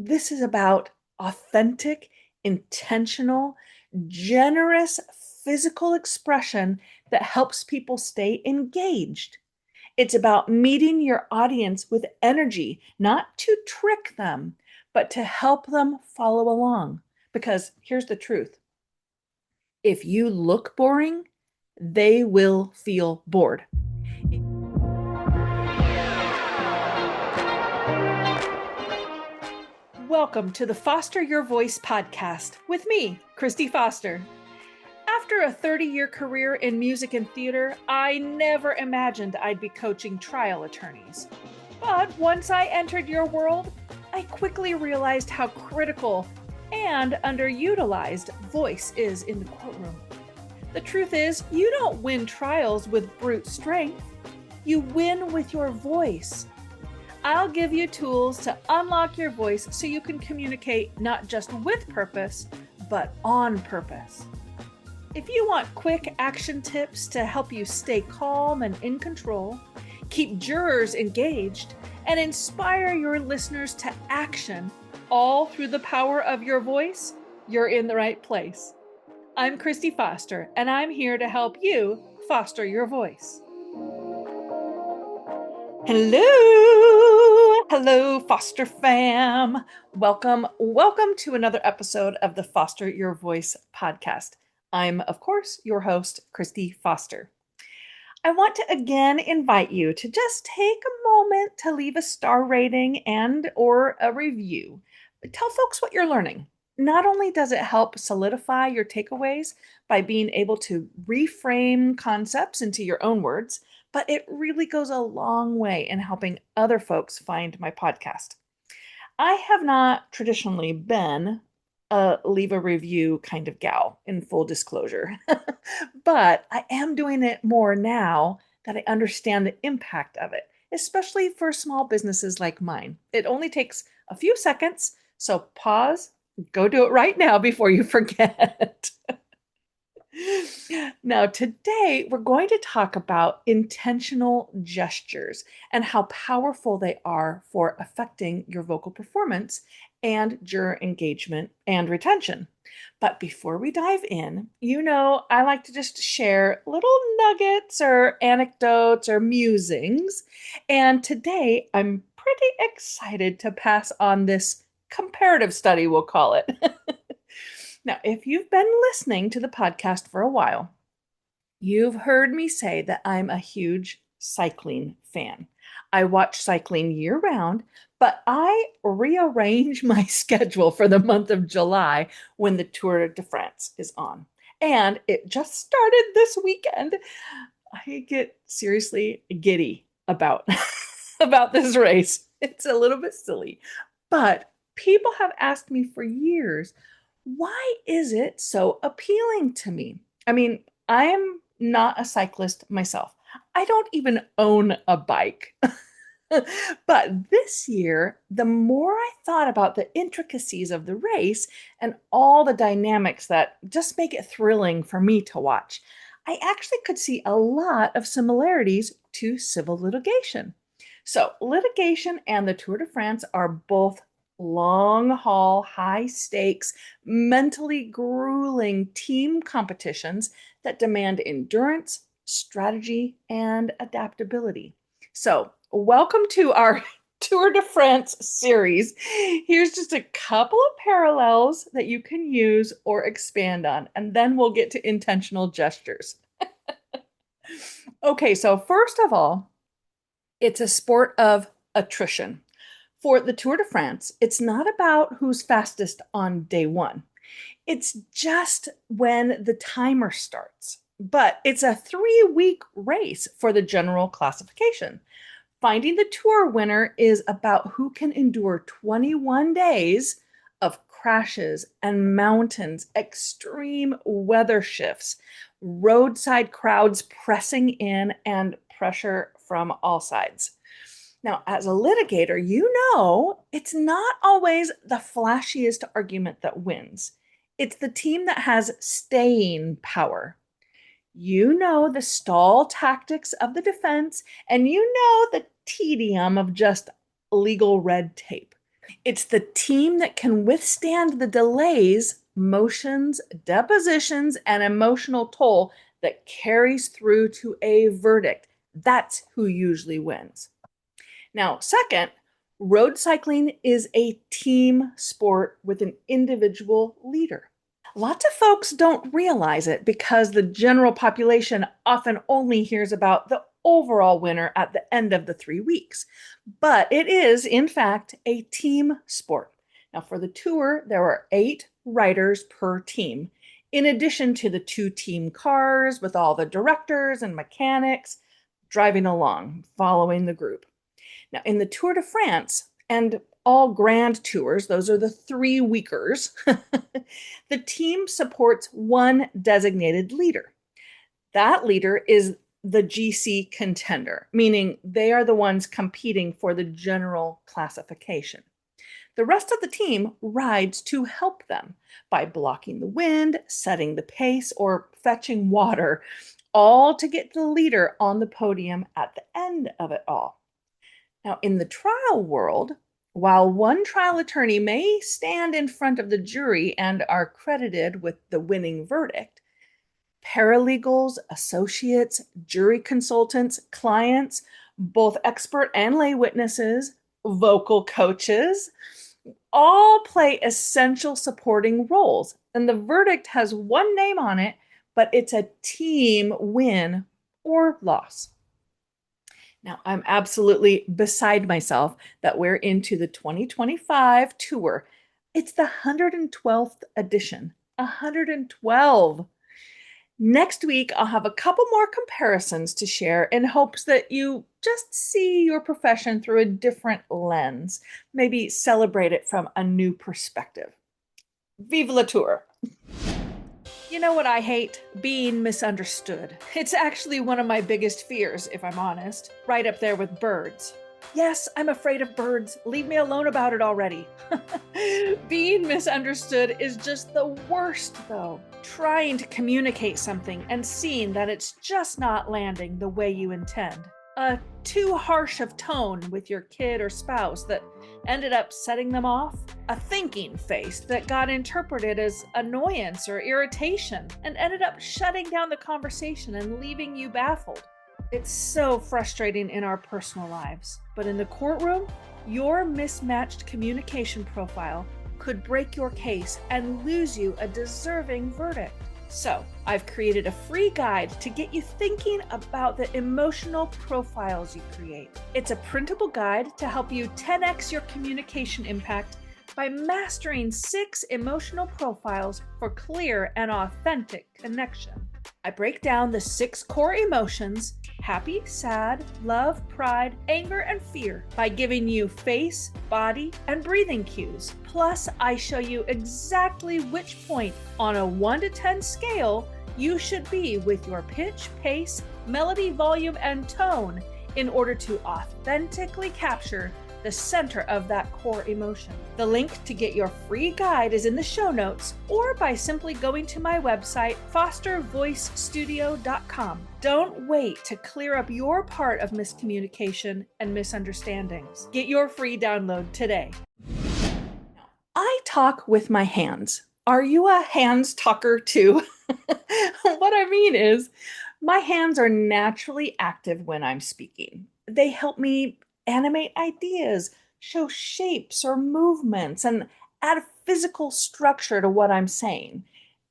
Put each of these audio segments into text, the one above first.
This is about authentic, intentional, generous physical expression that helps people stay engaged. It's about meeting your audience with energy, not to trick them, but to help them follow along. Because here's the truth: if you look boring, they will feel bored. Welcome to the Foster Your Voice podcast with me, Christy Foster. After a 30-year career in music and theater, I never imagined I'd be coaching trial attorneys. But once I entered your world, I quickly realized how critical and underutilized voice is in the courtroom. The truth is, you don't win trials with brute strength. You win with your voice. I'll give you tools to unlock your voice so you can communicate not just with purpose, but on purpose. If you want quick action tips to help you stay calm and in control, keep jurors engaged, and inspire your listeners to action, all through the power of your voice, you're in the right place. I'm Christy Foster, and I'm here to help you foster your voice. Hello, Foster fam. Welcome to another episode of the Foster Your Voice podcast. I'm, of course, your host, Christy Foster. I want to again invite you to just take a moment to leave a star rating and or a review. Tell folks what you're learning. Not only does it help solidify your takeaways by being able to reframe concepts into your own words, but it really goes a long way in helping other folks find my podcast. I have not traditionally been a leave a review kind of gal, in full disclosure, but I am doing it more now that I understand the impact of it, especially for small businesses like mine. It only takes a few seconds, so pause, go do it right now before you forget. Now, today we're going to talk about intentional gestures and how powerful they are for affecting your vocal performance and juror engagement and retention. But before we dive in, I like to just share little nuggets or anecdotes or musings. And today I'm pretty excited to pass on this comparative study, we'll call it. Now, if you've been listening to the podcast for a while, you've heard me say that I'm a huge cycling fan. I watch cycling year round, but I rearrange my schedule for the month of July when the Tour de France is on. And it just started this weekend. I get seriously giddy about, about this race. It's a little bit silly, but people have asked me for years, why is it so appealing to me? I mean, I am not a cyclist myself. I don't even own a bike. But this year, the more I thought about the intricacies of the race and all the dynamics that just make it thrilling for me to watch, I actually could see a lot of similarities to civil litigation. So, litigation and the Tour de France are both long haul, high stakes, mentally grueling team competitions that demand endurance, strategy, and adaptability. So, welcome to our Tour de France series. Here's just a couple of parallels that you can use or expand on, and then we'll get to intentional gestures. Okay, so first of all, it's a sport of attrition. For the Tour de France, it's not about who's fastest on day one. It's just when the timer starts. But it's a 3-week race for the general classification. Finding the Tour winner is about who can endure 21 days of crashes and mountains, extreme weather shifts, roadside crowds pressing in, and pressure from all sides. Now, as a litigator, it's not always the flashiest argument that wins. It's the team that has staying power. You know the stall tactics of the defense, and you know the tedium of just legal red tape. It's the team that can withstand the delays, motions, depositions, and emotional toll that carries through to a verdict. That's who usually wins. Now, second, road cycling is a team sport with an individual leader. Lots of folks don't realize it because the general population often only hears about the overall winner at the end of the 3 weeks. But it is, in fact, a team sport. Now, for the tour, there are 8 riders per team, in addition to the 2 team cars with all the directors and mechanics driving along, following the group. Now, in the Tour de France and all grand tours, those are the 3 weekers, the team supports one designated leader. That leader is the GC contender, meaning they are the ones competing for the general classification. The rest of the team rides to help them by blocking the wind, setting the pace, or fetching water, all to get the leader on the podium at the end of it all. Now, in the trial world, while one trial attorney may stand in front of the jury and are credited with the winning verdict, paralegals, associates, jury consultants, clients, both expert and lay witnesses, vocal coaches, all play essential supporting roles. And the verdict has one name on it, but it's a team win or loss. Now, I'm absolutely beside myself that we're into the 2025 tour. It's the 112th edition. 112. Next week, I'll have a couple more comparisons to share in hopes that you just see your profession through a different lens, maybe celebrate it from a new perspective. Vive la tour! You know what I hate? Being misunderstood. It's actually one of my biggest fears, if I'm honest, right up there with birds. Yes, I'm afraid of birds. Leave me alone about it already. Being misunderstood is just the worst, though. Trying to communicate something and seeing that it's just not landing the way you intend. A too harsh of tone with your kid or spouse that ended up setting them off. A thinking face that got interpreted as annoyance or irritation and ended up shutting down the conversation and leaving you baffled. It's so frustrating in our personal lives, but in the courtroom, your mismatched communication profile could break your case and lose you a deserving verdict. So, I've created a free guide to get you thinking about the emotional profiles you create. It's a printable guide to help you 10x your communication impact by mastering 6 emotional profiles for clear and authentic connection. I break down the 6 core emotions: happy, sad, love, pride, anger, and fear by giving you face, body, and breathing cues. Plus, I show you exactly which point on a 1 to 10 scale you should be with your pitch, pace, melody, volume, and tone in order to authentically capture the center of that core emotion. The link to get your free guide is in the show notes or by simply going to my website, fostervoicestudio.com. Don't wait to clear up your part of miscommunication and misunderstandings. Get your free download today. I talk with my hands. Are you a hands talker too? What I mean is, my hands are naturally active when I'm speaking. They help me animate ideas, show shapes or movements, and add physical structure to what I'm saying.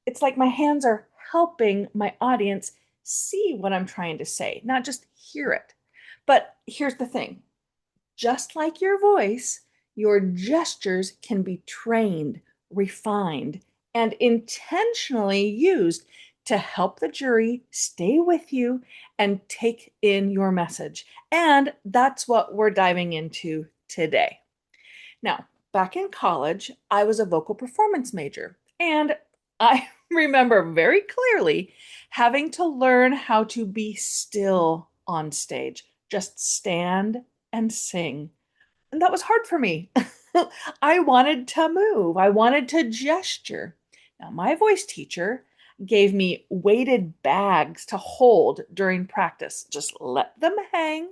It's like my hands are helping my audience see what I'm trying to say, not just hear it. But here's the thing. Just like your voice, your gestures can be trained, refined, and intentionally used to help the jury stay with you and take in your message. And that's what we're diving into today. Now, back in college, I was a vocal performance major, and I remember very clearly having to learn how to be still on stage, just stand and sing. And that was hard for me. I wanted to move, I wanted to gesture. Now, my voice teacher gave me weighted bags to hold during practice. Just let them hang,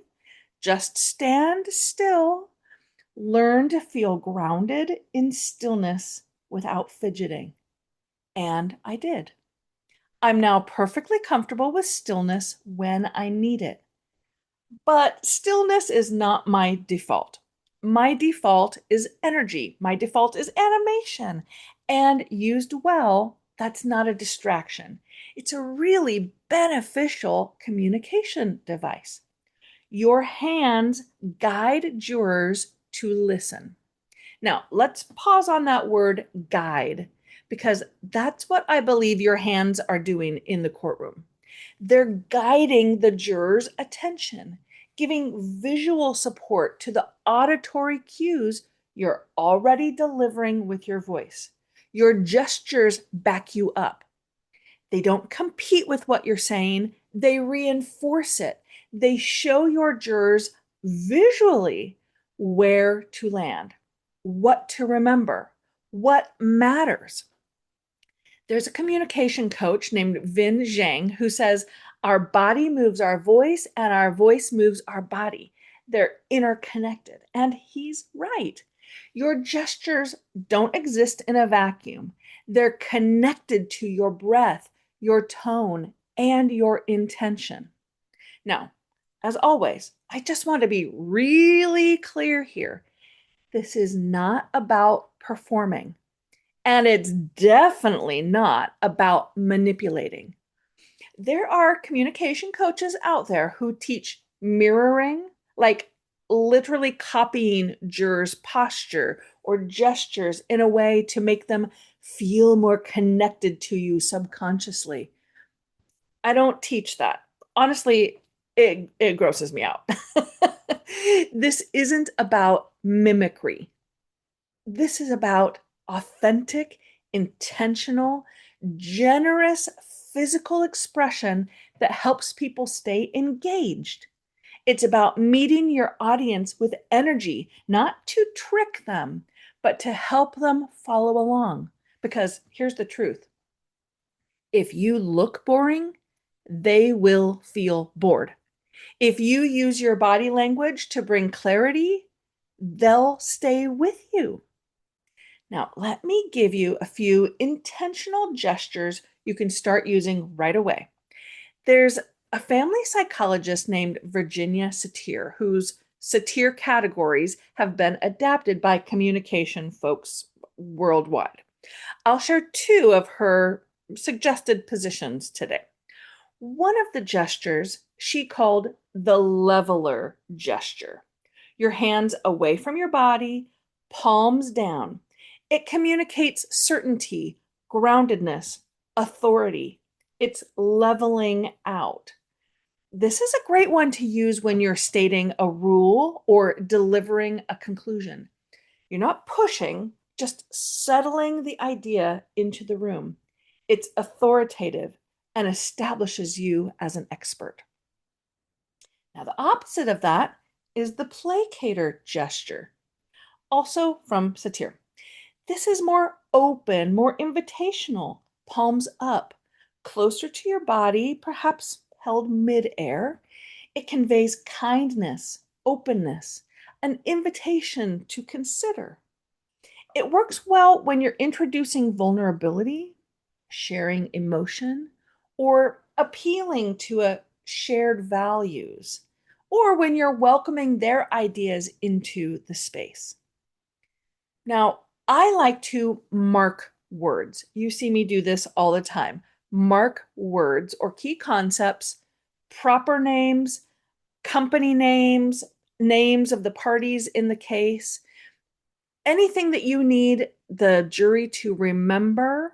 just stand still, Learn to feel grounded in stillness without fidgeting. And I did. I'm now perfectly comfortable with stillness when I need it. But stillness is not my default. My default is energy. My default is animation. And used well, that's not a distraction. It's a really beneficial communication device. Your hands guide jurors to listen. Now, let's pause on that word guide because that's what I believe your hands are doing in the courtroom. They're guiding the jurors' attention, giving visual support to the auditory cues you're already delivering with your voice. Your gestures back you up. They don't compete with what you're saying, they reinforce it. They show your jurors visually where to land, what to remember, what matters. There's a communication coach named Vin Zhang who says, our body moves our voice and our voice moves our body. They're interconnected. And he's right. Your gestures don't exist in a vacuum. They're connected to your breath, your tone, and your intention. Now, as always, I just want to be really clear here. This is not about performing. And it's definitely not about manipulating. There are communication coaches out there who teach mirroring, like literally copying jurors' posture or gestures in a way to make them feel more connected to you subconsciously. I don't teach that. Honestly, it grosses me out. This isn't about mimicry. This is about authentic, intentional, generous physical expression that helps people stay engaged. It's about meeting your audience with energy, not to trick them, but to help them follow along. Because here's the truth: if you look boring, they will feel bored. If you use your body language to bring clarity, they'll stay with you. Now, let me give you a few intentional gestures you can start using right away. There's a family psychologist named Virginia Satir, whose Satir categories have been adapted by communication folks worldwide. I'll share two of her suggested positions today. One of the gestures she called the leveler gesture. Your hands away from your body, palms down. It communicates certainty, groundedness, authority. It's leveling out. This is a great one to use when you're stating a rule or delivering a conclusion. You're not pushing, just settling the idea into the room. It's authoritative and establishes you as an expert. Now, the opposite of that is the placater gesture, also from Satir. This is more open, more invitational, palms up, closer to your body, perhaps held midair. It conveys kindness, openness, an invitation to consider. It works well when you're introducing vulnerability, sharing emotion, or appealing to a shared values, or when you're welcoming their ideas into the space. Now, I like to mark words. You see me do this all the time. Mark words or key concepts, proper names, company names, names of the parties in the case, anything that you need the jury to remember.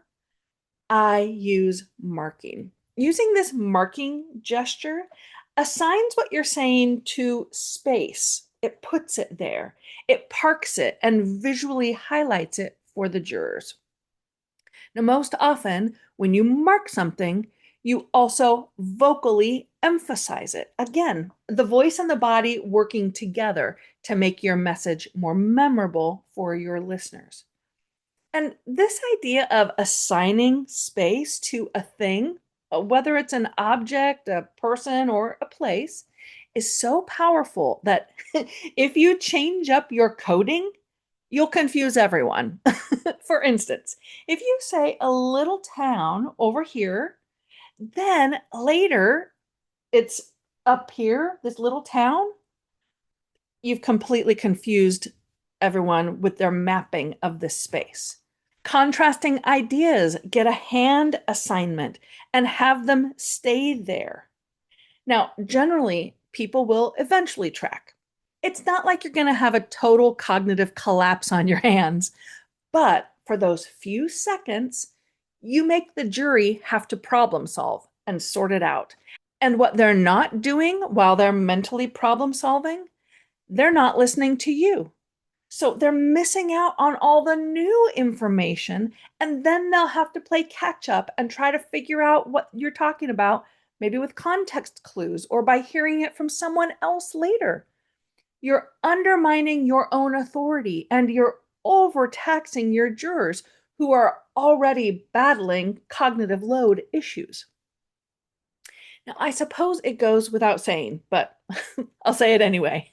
I use marking. Using this marking gesture assigns what you're saying to space. It puts it there. It parks it and visually highlights it for the jurors. Now, most often, when you mark something, you also vocally emphasize it. Again, the voice and the body working together to make your message more memorable for your listeners. And this idea of assigning space to a thing, whether it's an object, a person, or a place, is so powerful that if you change up your coding, you'll confuse everyone. For instance, if you say a little town over here, then later it's up here, this little town, you've completely confused everyone with their mapping of this space. Contrasting ideas, get a hand assignment and have them stay there. Now, generally, people will eventually track. It's not like you're going to have a total cognitive collapse on your hands, but for those few seconds, you make the jury have to problem solve and sort it out. And what they're not doing while they're mentally problem solving, they're not listening to you. So they're missing out on all the new information, and then they'll have to play catch up and try to figure out what you're talking about, maybe with context clues or by hearing it from someone else later. You're undermining your own authority and you're overtaxing your jurors who are already battling cognitive load issues. Now, I suppose it goes without saying, but I'll say it anyway,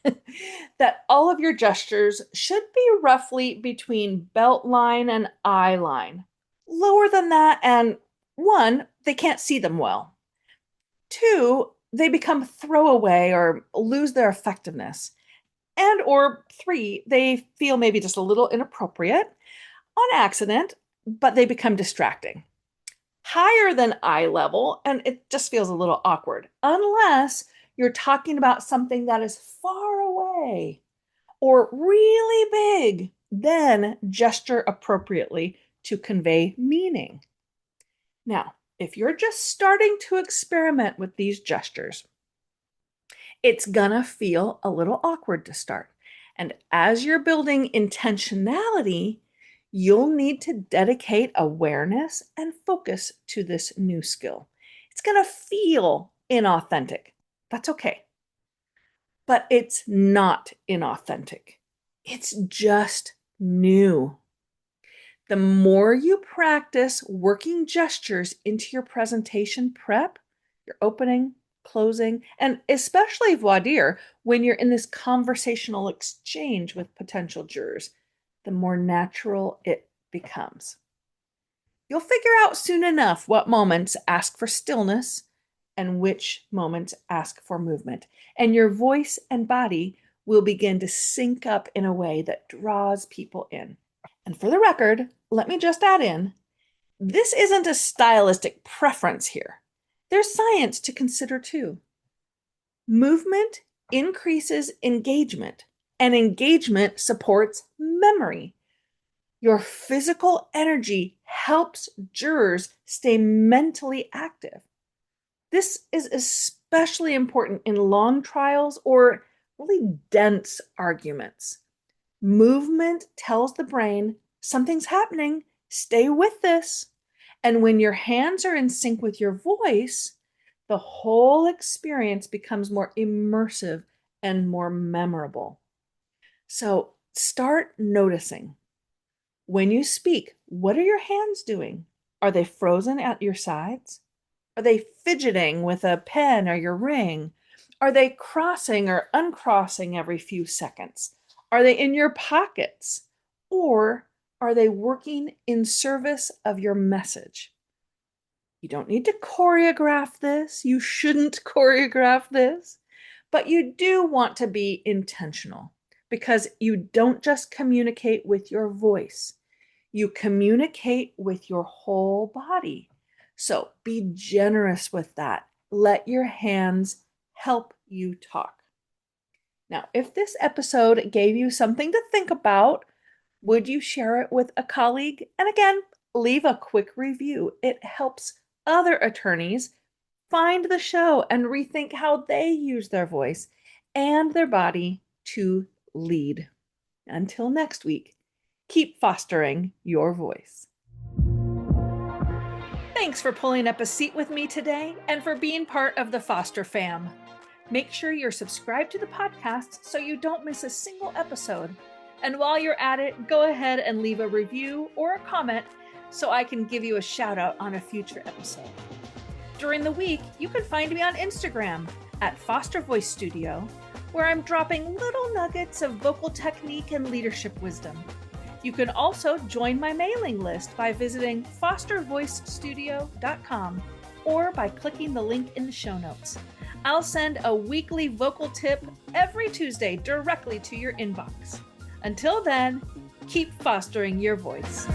that all of your gestures should be roughly between belt line and eye line. Lower than that, and one, they can't see them well. Two, they become throwaway or lose their effectiveness. And or three, they feel maybe just a little inappropriate on accident, but they become distracting. Higher than eye level, and it just feels a little awkward, unless you're talking about something that is far away or really big, then gesture appropriately to convey meaning. Now, if you're just starting to experiment with these gestures, it's gonna feel a little awkward to start. And as you're building intentionality, you'll need to dedicate awareness and focus to this new skill. It's going to feel inauthentic. That's okay. But it's not inauthentic. It's just new. The more you practice working gestures into your presentation prep, your opening, closing, and especially voir dire when you're in this conversational exchange with potential jurors, the more natural it becomes. You'll figure out soon enough what moments ask for stillness and which moments ask for movement. And your voice and body will begin to sync up in a way that draws people in. And for the record, let me just add in, this isn't a stylistic preference here. There's science to consider too. Movement increases engagement, and engagement supports memory. Your physical energy helps jurors stay mentally active. This is especially important in long trials or really dense arguments. Movement tells the brain something's happening, stay with this. And when your hands are in sync with your voice, the whole experience becomes more immersive and more memorable. So start noticing. When you speak, what are your hands doing? Are they frozen at your sides? Are they fidgeting with a pen or your ring? Are they crossing or uncrossing every few seconds? Are they in your pockets? Or are they working in service of your message? You don't need to choreograph this. You shouldn't choreograph this, but you do want to be intentional because you don't just communicate with your voice. You communicate with your whole body. So be generous with that. Let your hands help you talk. Now, if this episode gave you something to think about, would you share it with a colleague? And again, leave a quick review. It helps other attorneys find the show and rethink how they use their voice and their body to lead. Until next week, keep fostering your voice. Thanks for pulling up a seat with me today and for being part of the Foster fam. Make sure you're subscribed to the podcast so you don't miss a single episode. And while you're at it, go ahead and leave a review or a comment so I can give you a shout out on a future episode. During the week, you can find me on Instagram. at Foster Voice Studio, where I'm dropping little nuggets of vocal technique and leadership wisdom. You can also join my mailing list by visiting fostervoicestudio.com or by clicking the link in the show notes. I'll send a weekly vocal tip every Tuesday directly to your inbox. Until then, keep fostering your voice.